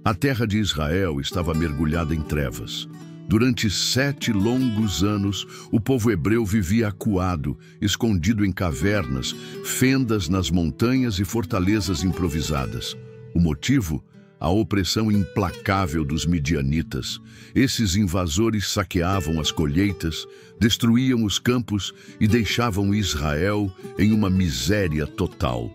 A terra de Israel estava mergulhada em trevas. Durante 7 longos anos, o povo hebreu vivia acuado, escondido em cavernas, fendas nas montanhas e fortalezas improvisadas. O motivo? A opressão implacável dos midianitas. Esses invasores saqueavam as colheitas, destruíam os campos e deixavam Israel em uma miséria total.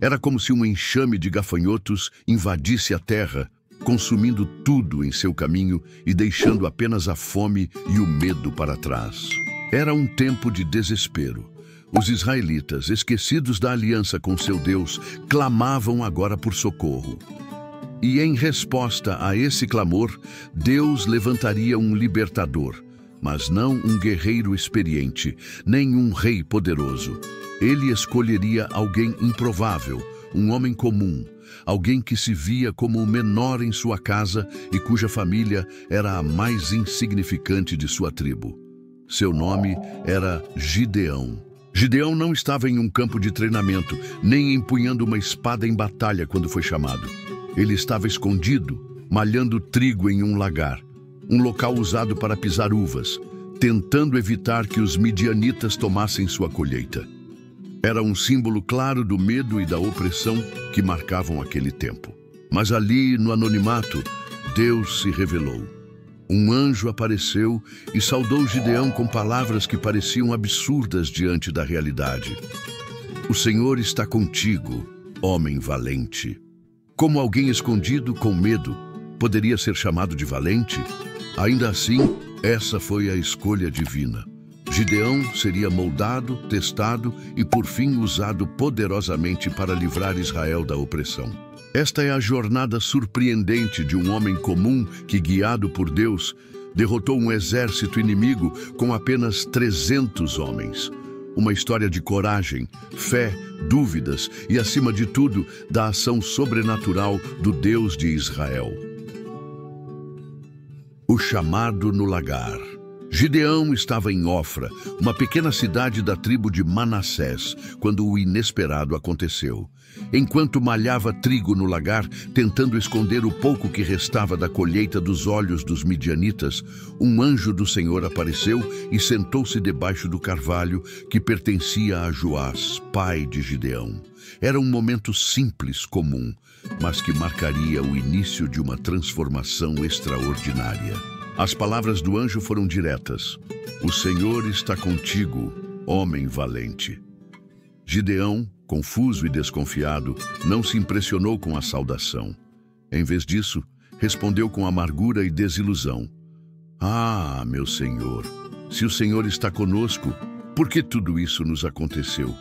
Era como se um enxame de gafanhotos invadisse a terra, consumindo tudo em seu caminho e deixando apenas a fome e o medo para trás. Era um tempo de desespero. Os israelitas, esquecidos da aliança com seu Deus, clamavam agora por socorro. E em resposta a esse clamor, Deus levantaria um libertador, mas não um guerreiro experiente, nem um rei poderoso. Ele escolheria alguém improvável, um homem comum, alguém que se via como o menor em sua casa e cuja família era a mais insignificante de sua tribo. Seu nome era Gideão. Gideão não estava em um campo de treinamento, nem empunhando uma espada em batalha quando foi chamado. Ele estava escondido, malhando trigo em um lagar, um local usado para pisar uvas, tentando evitar que os midianitas tomassem sua colheita. Era um símbolo claro do medo e da opressão que marcavam aquele tempo. Mas ali, no anonimato, Deus se revelou. Um anjo apareceu e saudou Gideão com palavras que pareciam absurdas diante da realidade. O Senhor está contigo, homem valente. Como alguém escondido com medo poderia ser chamado de valente? Ainda assim, essa foi a escolha divina. Gideão seria moldado, testado e por fim usado poderosamente para livrar Israel da opressão. Esta é a jornada surpreendente de um homem comum que, guiado por Deus, derrotou um exército inimigo com apenas 300 homens. Uma história de coragem, fé, dúvidas e, acima de tudo, da ação sobrenatural do Deus de Israel. O chamado no lagar. Gideão estava em Ofra, uma pequena cidade da tribo de Manassés, quando o inesperado aconteceu. Enquanto malhava trigo no lagar, tentando esconder o pouco que restava da colheita dos olhos dos midianitas, um anjo do Senhor apareceu e sentou-se debaixo do carvalho que pertencia a Joás, pai de Gideão. Era um momento simples, comum, mas que marcaria o início de uma transformação extraordinária. As palavras do anjo foram diretas. O Senhor está contigo, homem valente. Gideão, confuso e desconfiado, não se impressionou com a saudação. Em vez disso, respondeu com amargura e desilusão. Ah, meu Senhor, se o Senhor está conosco, por que tudo isso nos aconteceu?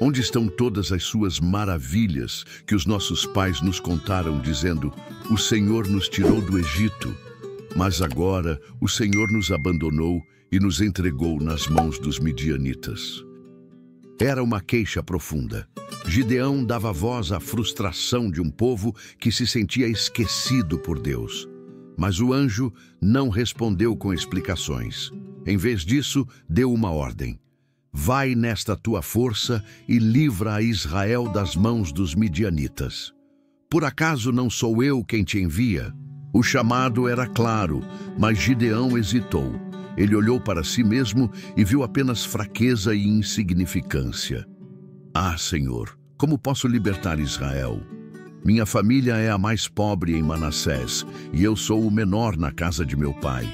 Onde estão todas as suas maravilhas que os nossos pais nos contaram, dizendo, o Senhor nos tirou do Egito? Mas agora o Senhor nos abandonou e nos entregou nas mãos dos midianitas. Era uma queixa profunda. Gideão dava voz à frustração de um povo que se sentia esquecido por Deus. Mas o anjo não respondeu com explicações. Em vez disso, deu uma ordem. Vai nesta tua força e livra a Israel das mãos dos midianitas. Por acaso não sou eu quem te envia? O chamado era claro, mas Gideão hesitou. Ele olhou para si mesmo e viu apenas fraqueza e insignificância. Ah, Senhor, como posso libertar Israel? Minha família é a mais pobre em Manassés e eu sou o menor na casa de meu pai.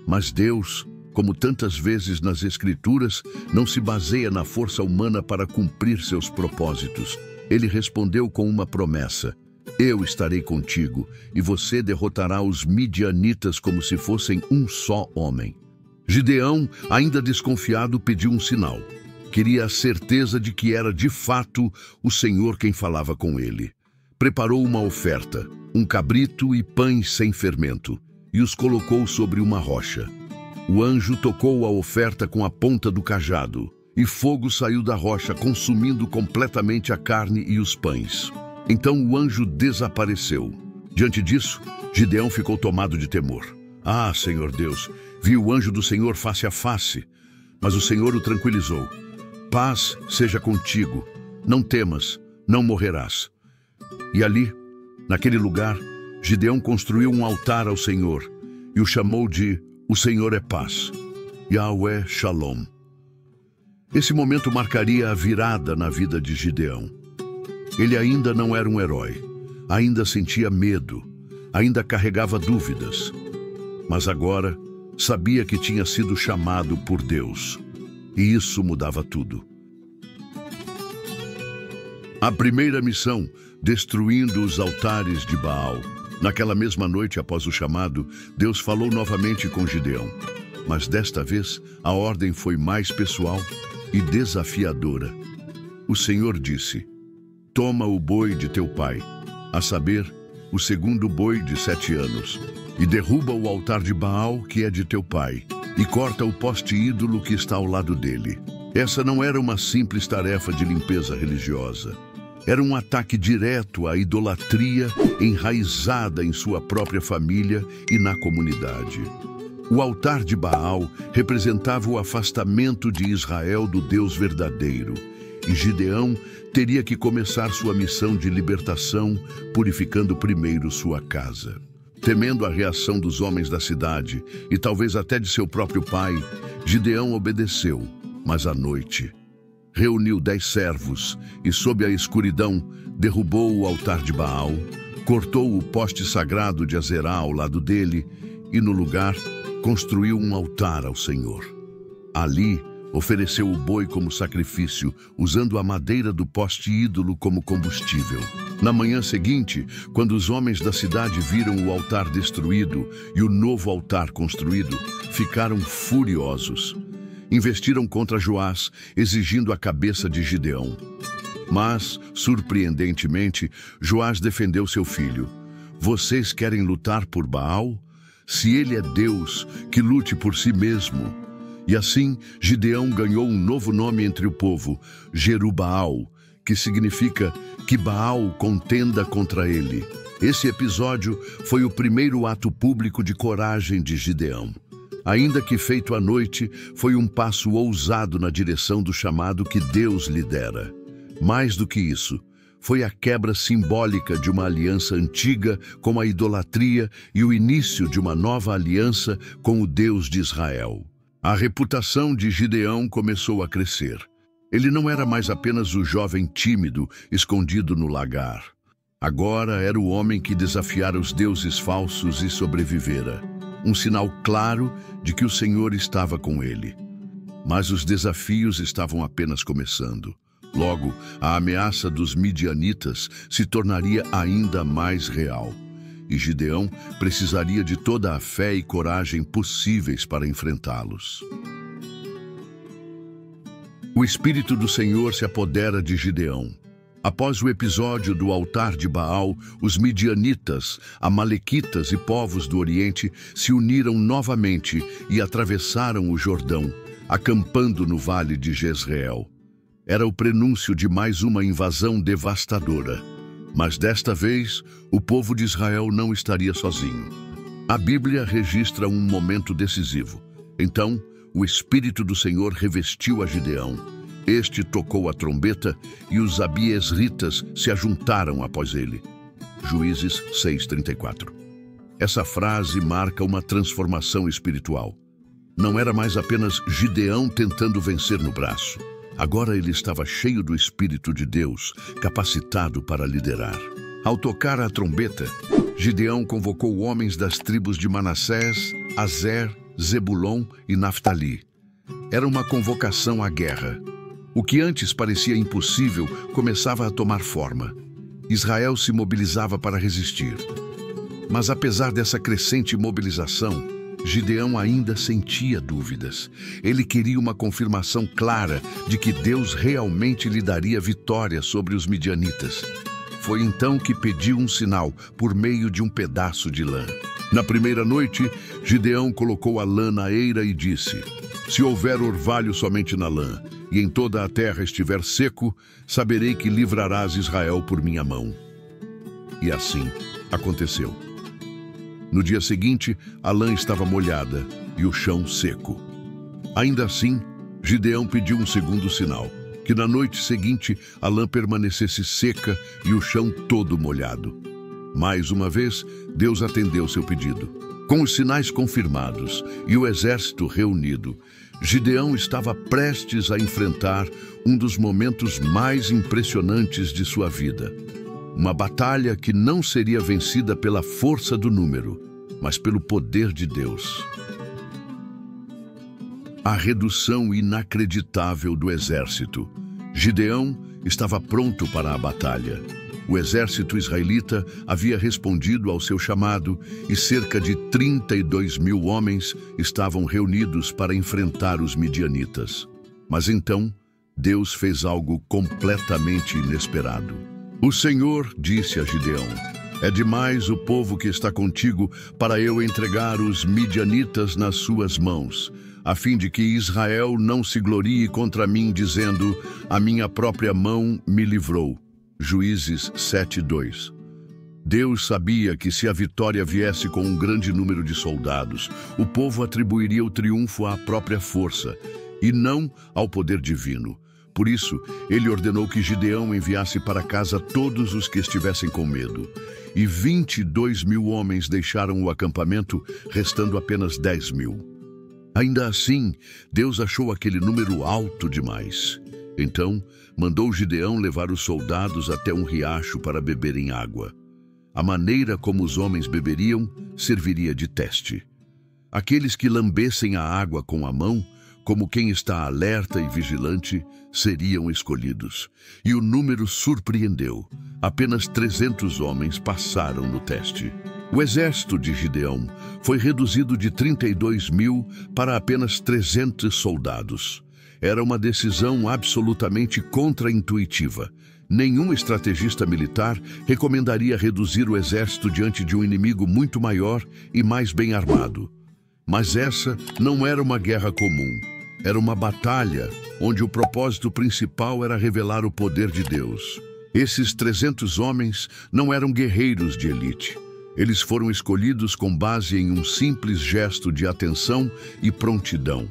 Mas Deus, como tantas vezes nas Escrituras, não se baseia na força humana para cumprir seus propósitos. Ele respondeu com uma promessa. Eu estarei contigo, e você derrotará os midianitas como se fossem um só homem. Gideão, ainda desconfiado, pediu um sinal. Queria a certeza de que era de fato o Senhor quem falava com ele. Preparou uma oferta, um cabrito e pães sem fermento, e os colocou sobre uma rocha. O anjo tocou a oferta com a ponta do cajado, e fogo saiu da rocha, consumindo completamente a carne e os pães. Então o anjo desapareceu. Diante disso, Gideão ficou tomado de temor. Ah, Senhor Deus, viu o anjo do Senhor face a face, mas o Senhor o tranquilizou. Paz seja contigo, não temas, não morrerás. E ali, naquele lugar, Gideão construiu um altar ao Senhor e o chamou de "O Senhor é Paz", Yahweh Shalom. Esse momento marcaria a virada na vida de Gideão. Ele ainda não era um herói, ainda sentia medo, ainda carregava dúvidas. Mas agora sabia que tinha sido chamado por Deus, e isso mudava tudo. A primeira missão, destruindo os altares de Baal. Naquela mesma noite após o chamado, Deus falou novamente com Gideão. Mas desta vez, a ordem foi mais pessoal e desafiadora. O Senhor disse: "Toma o boi de teu pai, a saber, o segundo boi de 7 anos, e derruba o altar de Baal que é de teu pai, e corta o poste ídolo que está ao lado dele." Essa não era uma simples tarefa de limpeza religiosa. Era um ataque direto à idolatria enraizada em sua própria família e na comunidade. O altar de Baal representava o afastamento de Israel do Deus verdadeiro, e Gideão teria que começar sua missão de libertação, purificando primeiro sua casa. Temendo a reação dos homens da cidade, e talvez até de seu próprio pai, Gideão obedeceu, mas à noite reuniu 10 servos e, sob a escuridão, derrubou o altar de Baal, cortou o poste sagrado de Azerá ao lado dele e, no lugar, construiu um altar ao Senhor. Ali, ofereceu o boi como sacrifício, usando a madeira do poste ídolo como combustível. Na manhã seguinte, quando os homens da cidade viram o altar destruído e o novo altar construído, ficaram furiosos. Investiram contra Joás, exigindo a cabeça de Gideão. Mas, surpreendentemente, Joás defendeu seu filho. "Vocês querem lutar por Baal? Se ele é Deus, que lute por si mesmo." E assim, Gideão ganhou um novo nome entre o povo, Jerubaal, que significa que Baal contenda contra ele. Esse episódio foi o primeiro ato público de coragem de Gideão. Ainda que feito à noite, foi um passo ousado na direção do chamado que Deus lhe dera. Mais do que isso, foi a quebra simbólica de uma aliança antiga com a idolatria e o início de uma nova aliança com o Deus de Israel. A reputação de Gideão começou a crescer. Ele não era mais apenas o jovem tímido, escondido no lagar. Agora era o homem que desafiara os deuses falsos e sobrevivera. Um sinal claro de que o Senhor estava com ele. Mas os desafios estavam apenas começando. Logo, a ameaça dos midianitas se tornaria ainda mais real. E Gideão precisaria de toda a fé e coragem possíveis para enfrentá-los. O Espírito do Senhor se apodera de Gideão. Após o episódio do altar de Baal, os midianitas, amalequitas e povos do Oriente se uniram novamente e atravessaram o Jordão, acampando no vale de Jezreel. Era o prenúncio de mais uma invasão devastadora. Mas desta vez, o povo de Israel não estaria sozinho. A Bíblia registra um momento decisivo. Então, o Espírito do Senhor revestiu a Gideão. Este tocou a trombeta e os abiesritas se ajuntaram após ele. Juízes 6:34. Essa frase marca uma transformação espiritual. Não era mais apenas Gideão tentando vencer no braço. Agora ele estava cheio do Espírito de Deus, capacitado para liderar. Ao tocar a trombeta, Gideão convocou homens das tribos de Manassés, Azer, Zebulon e Naftali. Era uma convocação à guerra. O que antes parecia impossível começava a tomar forma. Israel se mobilizava para resistir. Mas apesar dessa crescente mobilização, Gideão ainda sentia dúvidas. Ele queria uma confirmação clara de que Deus realmente lhe daria vitória sobre os midianitas. Foi então que pediu um sinal por meio de um pedaço de lã. Na primeira noite, Gideão colocou a lã na eira e disse: "Se houver orvalho somente na lã, e em toda a terra estiver seco, saberei que livrarás Israel por minha mão." E assim aconteceu. No dia seguinte, a lã estava molhada e o chão seco. Ainda assim, Gideão pediu um segundo sinal, que na noite seguinte a lã permanecesse seca e o chão todo molhado. Mais uma vez, Deus atendeu seu pedido. Com os sinais confirmados e o exército reunido, Gideão estava prestes a enfrentar um dos momentos mais impressionantes de sua vida. Uma batalha que não seria vencida pela força do número, mas pelo poder de Deus. A redução inacreditável do exército. Gideão estava pronto para a batalha. O exército israelita havia respondido ao seu chamado e cerca de 32.000 homens estavam reunidos para enfrentar os midianitas. Mas então, Deus fez algo completamente inesperado. O Senhor disse a Gideão: "É demais o povo que está contigo para eu entregar os midianitas nas suas mãos, a fim de que Israel não se glorie contra mim, dizendo: a minha própria mão me livrou." Juízes 7:2. Deus sabia que se a vitória viesse com um grande número de soldados, o povo atribuiria o triunfo à própria força, e não ao poder divino. Por isso, ele ordenou que Gideão enviasse para casa todos os que estivessem com medo. E 22.000 homens deixaram o acampamento, restando apenas 10.000. Ainda assim, Deus achou aquele número alto demais. Então, mandou Gideão levar os soldados até um riacho para beberem água. A maneira como os homens beberiam serviria de teste. Aqueles que lambessem a água com a mão, como quem está alerta e vigilante, seriam escolhidos. E o número surpreendeu. Apenas 300 homens passaram no teste. O exército de Gideão foi reduzido de 32.000 para apenas 300 soldados. Era uma decisão absolutamente contraintuitiva. Nenhum estrategista militar recomendaria reduzir o exército diante de um inimigo muito maior e mais bem armado. Mas essa não era uma guerra comum. Era uma batalha onde o propósito principal era revelar o poder de Deus. Esses 300 homens não eram guerreiros de elite. Eles foram escolhidos com base em um simples gesto de atenção e prontidão.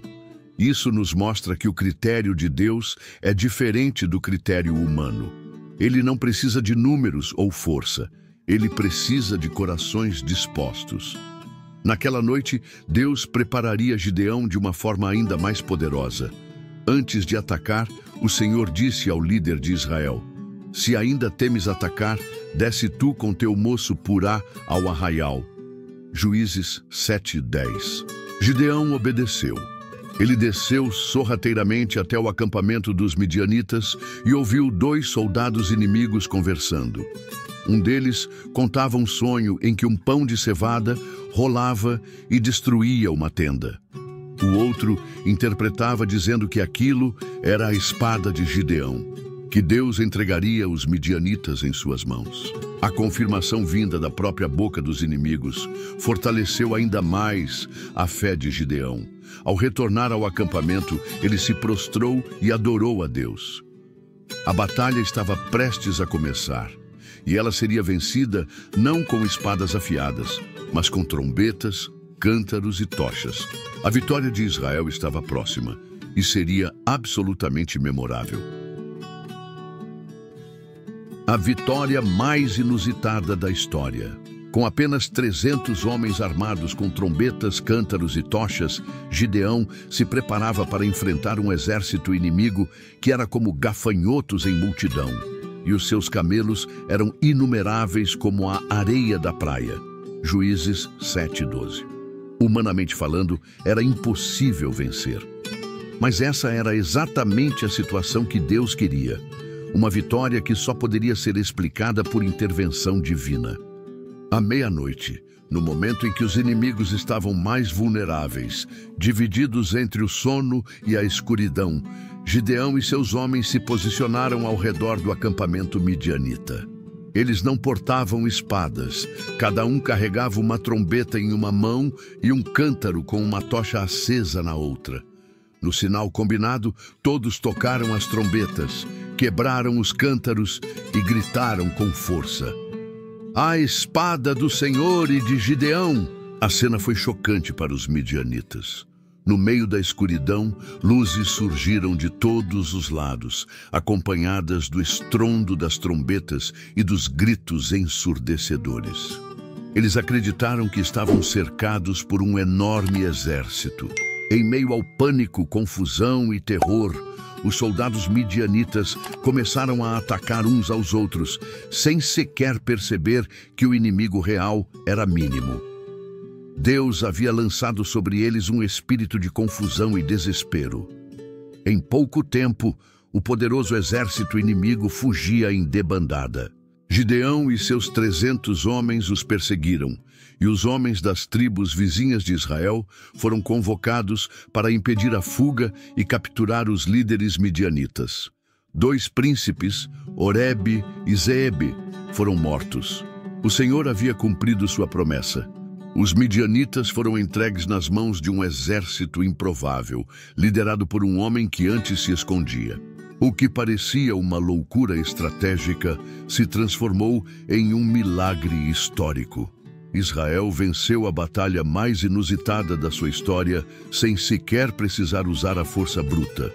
Isso nos mostra que o critério de Deus é diferente do critério humano. Ele não precisa de números ou força. Ele precisa de corações dispostos. Naquela noite, Deus prepararia Gideão de uma forma ainda mais poderosa. Antes de atacar, o Senhor disse ao líder de Israel: "Se ainda temes atacar, desce tu com teu moço Purá ao arraial." Juízes 7:10. Gideão obedeceu. Ele desceu sorrateiramente até o acampamento dos midianitas e ouviu 2 soldados inimigos conversando. Um deles contava um sonho em que um pão de cevada rolava e destruía uma tenda. O outro interpretava dizendo que aquilo era a espada de Gideão, que Deus entregaria os midianitas em suas mãos. A confirmação vinda da própria boca dos inimigos fortaleceu ainda mais a fé de Gideão. Ao retornar ao acampamento, ele se prostrou e adorou a Deus. A batalha estava prestes a começar, e ela seria vencida não com espadas afiadas, mas com trombetas, cântaros e tochas. A vitória de Israel estava próxima e seria absolutamente memorável. A vitória mais inusitada da história. Com apenas 300 homens armados com trombetas, cântaros e tochas, Gideão se preparava para enfrentar um exército inimigo que era como gafanhotos em multidão, e os seus camelos eram inumeráveis como a areia da praia. Juízes 7:12. Humanamente falando, era impossível vencer. Mas essa era exatamente a situação que Deus queria. Uma vitória que só poderia ser explicada por intervenção divina. À meia-noite, no momento em que os inimigos estavam mais vulneráveis, divididos entre o sono e a escuridão, Gideão e seus homens se posicionaram ao redor do acampamento midianita. Eles não portavam espadas, cada um carregava uma trombeta em uma mão e um cântaro com uma tocha acesa na outra. No sinal combinado, todos tocaram as trombetas, quebraram os cântaros e gritaram com força: "A espada do Senhor e de Gideão!" A cena foi chocante para os midianitas. No meio da escuridão, luzes surgiram de todos os lados, acompanhadas do estrondo das trombetas e dos gritos ensurdecedores. Eles acreditaram que estavam cercados por um enorme exército. Em meio ao pânico, confusão e terror, os soldados midianitas começaram a atacar uns aos outros, sem sequer perceber que o inimigo real era mínimo. Deus havia lançado sobre eles um espírito de confusão e desespero. Em pouco tempo, o poderoso exército inimigo fugia em debandada. Gideão e seus 300 homens os perseguiram, e os homens das tribos vizinhas de Israel foram convocados para impedir a fuga e capturar os líderes midianitas. 2 príncipes, Oreb e Zeeb, foram mortos. O Senhor havia cumprido sua promessa. Os midianitas foram entregues nas mãos de um exército improvável, liderado por um homem que antes se escondia. O que parecia uma loucura estratégica se transformou em um milagre histórico. Israel venceu a batalha mais inusitada da sua história sem sequer precisar usar a força bruta.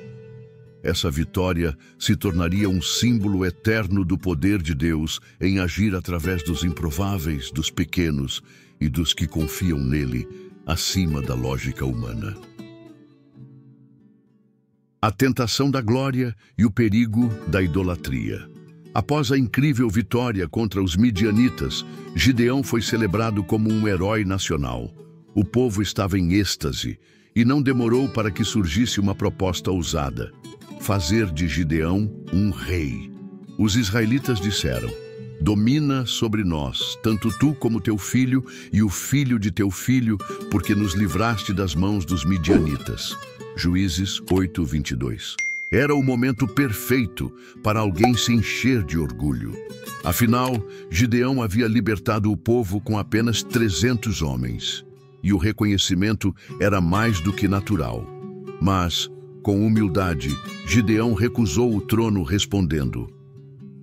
Essa vitória se tornaria um símbolo eterno do poder de Deus em agir através dos improváveis, dos pequenos e dos que confiam nele, acima da lógica humana. A tentação da glória e o perigo da idolatria. Após a incrível vitória contra os midianitas, Gideão foi celebrado como um herói nacional. O povo estava em êxtase e não demorou para que surgisse uma proposta ousada: fazer de Gideão um rei. Os israelitas disseram: domina sobre nós, tanto tu como teu filho e o filho de teu filho, porque nos livraste das mãos dos midianitas. Juízes 8:22. Era o momento perfeito para alguém se encher de orgulho. Afinal, Gideão havia libertado o povo com apenas 300 homens, e o reconhecimento era mais do que natural. Mas, com humildade, Gideão recusou o trono, respondendo: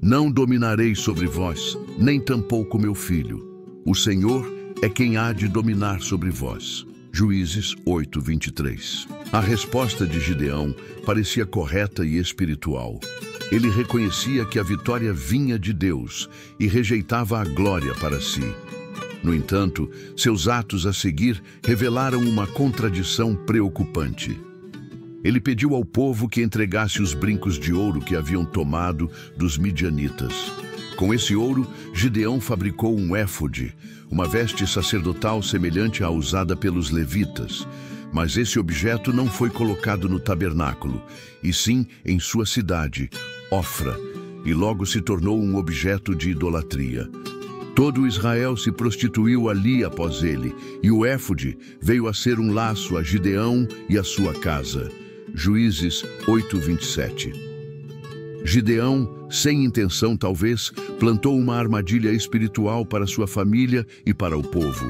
não dominarei sobre vós, nem tampouco meu filho. O Senhor é quem há de dominar sobre vós. Juízes 8:23. A resposta de Gideão parecia correta e espiritual. Ele reconhecia que a vitória vinha de Deus e rejeitava a glória para si. No entanto, seus atos a seguir revelaram uma contradição preocupante. Ele pediu ao povo que entregasse os brincos de ouro que haviam tomado dos midianitas. Com esse ouro, Gideão fabricou um éfode, uma veste sacerdotal semelhante à usada pelos levitas. Mas esse objeto não foi colocado no tabernáculo, e sim em sua cidade, Ofra, e logo se tornou um objeto de idolatria. Todo Israel se prostituiu ali após ele, e o éfode veio a ser um laço a Gideão e a sua casa. Juízes 8:27. Gideão, sem intenção talvez, plantou uma armadilha espiritual para sua família e para o povo.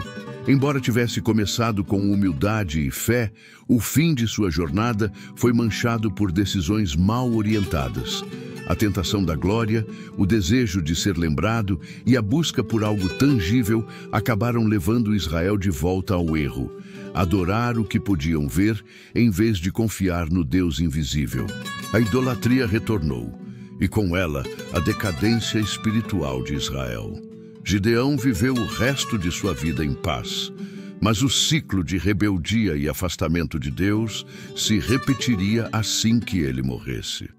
Embora tivesse começado com humildade e fé, o fim de sua jornada foi manchado por decisões mal orientadas. A tentação da glória, o desejo de ser lembrado e a busca por algo tangível acabaram levando Israel de volta ao erro. Adorar o que podiam ver, em vez de confiar no Deus invisível. A idolatria retornou, e com ela a decadência espiritual de Israel. Gideão viveu o resto de sua vida em paz, mas o ciclo de rebeldia e afastamento de Deus se repetiria assim que ele morresse.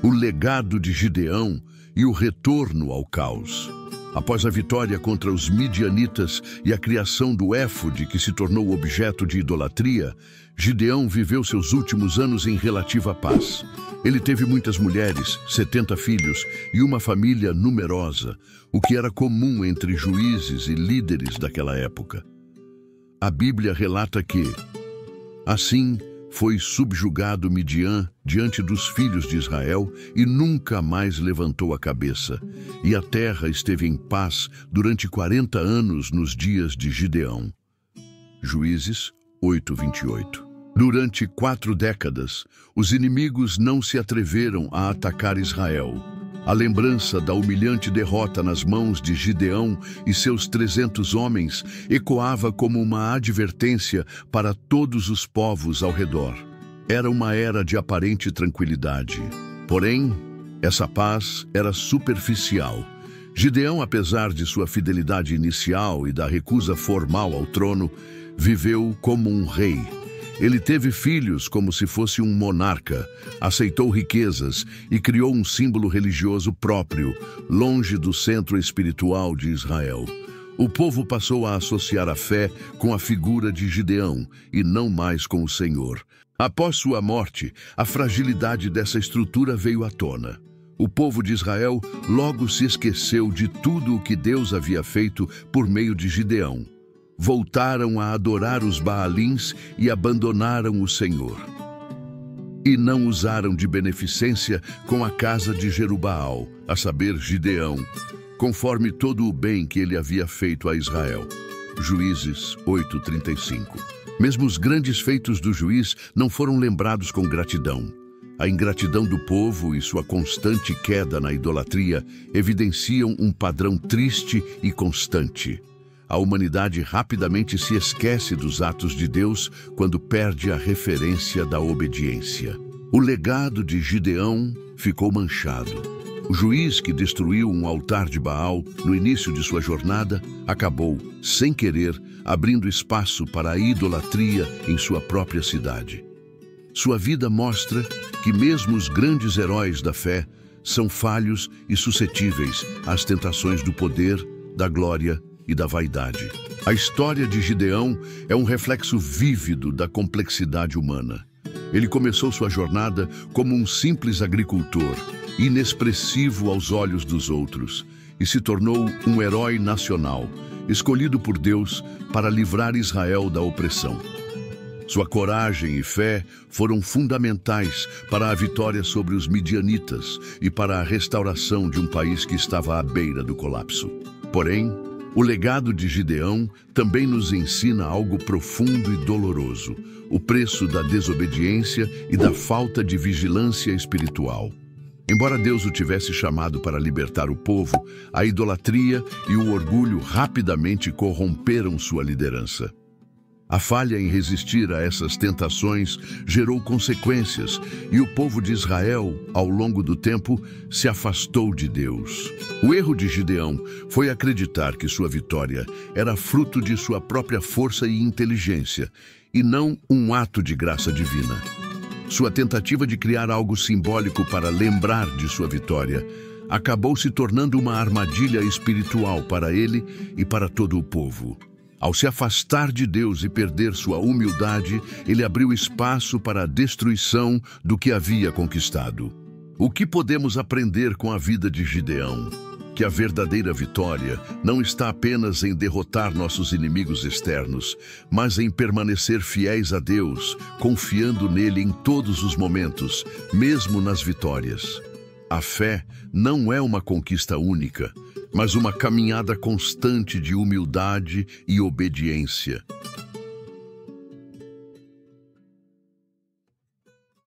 O legado de Gideão e o retorno ao caos. Após a vitória contra os midianitas e a criação do éfode, que se tornou objeto de idolatria, Gideão viveu seus últimos anos em relativa paz. Ele teve muitas mulheres, 70 filhos e uma família numerosa, o que era comum entre juízes e líderes daquela época. A Bíblia relata que, assim, foi subjugado Midian diante dos filhos de Israel e nunca mais levantou a cabeça. E a terra esteve em paz durante 40 anos nos dias de Gideão. Juízes 8:28. Durante 4 décadas, os inimigos não se atreveram a atacar Israel. A lembrança da humilhante derrota nas mãos de Gideão e seus 300 homens ecoava como uma advertência para todos os povos ao redor. Era uma era de aparente tranquilidade. Porém, essa paz era superficial. Gideão, apesar de sua fidelidade inicial e da recusa formal ao trono, viveu como um rei. Ele teve filhos como se fosse um monarca, aceitou riquezas e criou um símbolo religioso próprio, longe do centro espiritual de Israel. O povo passou a associar a fé com a figura de Gideão e não mais com o Senhor. Após sua morte, a fragilidade dessa estrutura veio à tona. O povo de Israel logo se esqueceu de tudo o que Deus havia feito por meio de Gideão. Voltaram a adorar os Baalins e abandonaram o Senhor. E não usaram de beneficência com a casa de Jerubaal, a saber, Gideão, conforme todo o bem que ele havia feito a Israel. Juízes 8:35. Mesmo os grandes feitos do juiz não foram lembrados com gratidão. A ingratidão do povo e sua constante queda na idolatria evidenciam um padrão triste e constante. A humanidade rapidamente se esquece dos atos de Deus quando perde a referência da obediência. O legado de Gideão ficou manchado. O juiz que destruiu um altar de Baal no início de sua jornada acabou, sem querer, abrindo espaço para a idolatria em sua própria cidade. Sua vida mostra que mesmo os grandes heróis da fé são falhos e suscetíveis às tentações do poder, da glória e da vaidade. A história de Gideão é um reflexo vívido da complexidade humana. Ele começou sua jornada como um simples agricultor, inexpressivo aos olhos dos outros, e se tornou um herói nacional, escolhido por Deus para livrar Israel da opressão. Sua coragem e fé foram fundamentais para a vitória sobre os midianitas e para a restauração de um país que estava à beira do colapso. Porém, o legado de Gideão também nos ensina algo profundo e doloroso: o preço da desobediência e da falta de vigilância espiritual. Embora Deus o tivesse chamado para libertar o povo, a idolatria e o orgulho rapidamente corromperam sua liderança. A falha em resistir a essas tentações gerou consequências e o povo de Israel, ao longo do tempo, se afastou de Deus. O erro de Gideão foi acreditar que sua vitória era fruto de sua própria força e inteligência, e não um ato de graça divina. Sua tentativa de criar algo simbólico para lembrar de sua vitória acabou se tornando uma armadilha espiritual para ele e para todo o povo. Ao se afastar de Deus e perder sua humildade, ele abriu espaço para a destruição do que havia conquistado. O que podemos aprender com a vida de Gideão? Que a verdadeira vitória não está apenas em derrotar nossos inimigos externos, mas em permanecer fiéis a Deus, confiando nele em todos os momentos, mesmo nas vitórias. A fé não é uma conquista única, mas uma caminhada constante de humildade e obediência.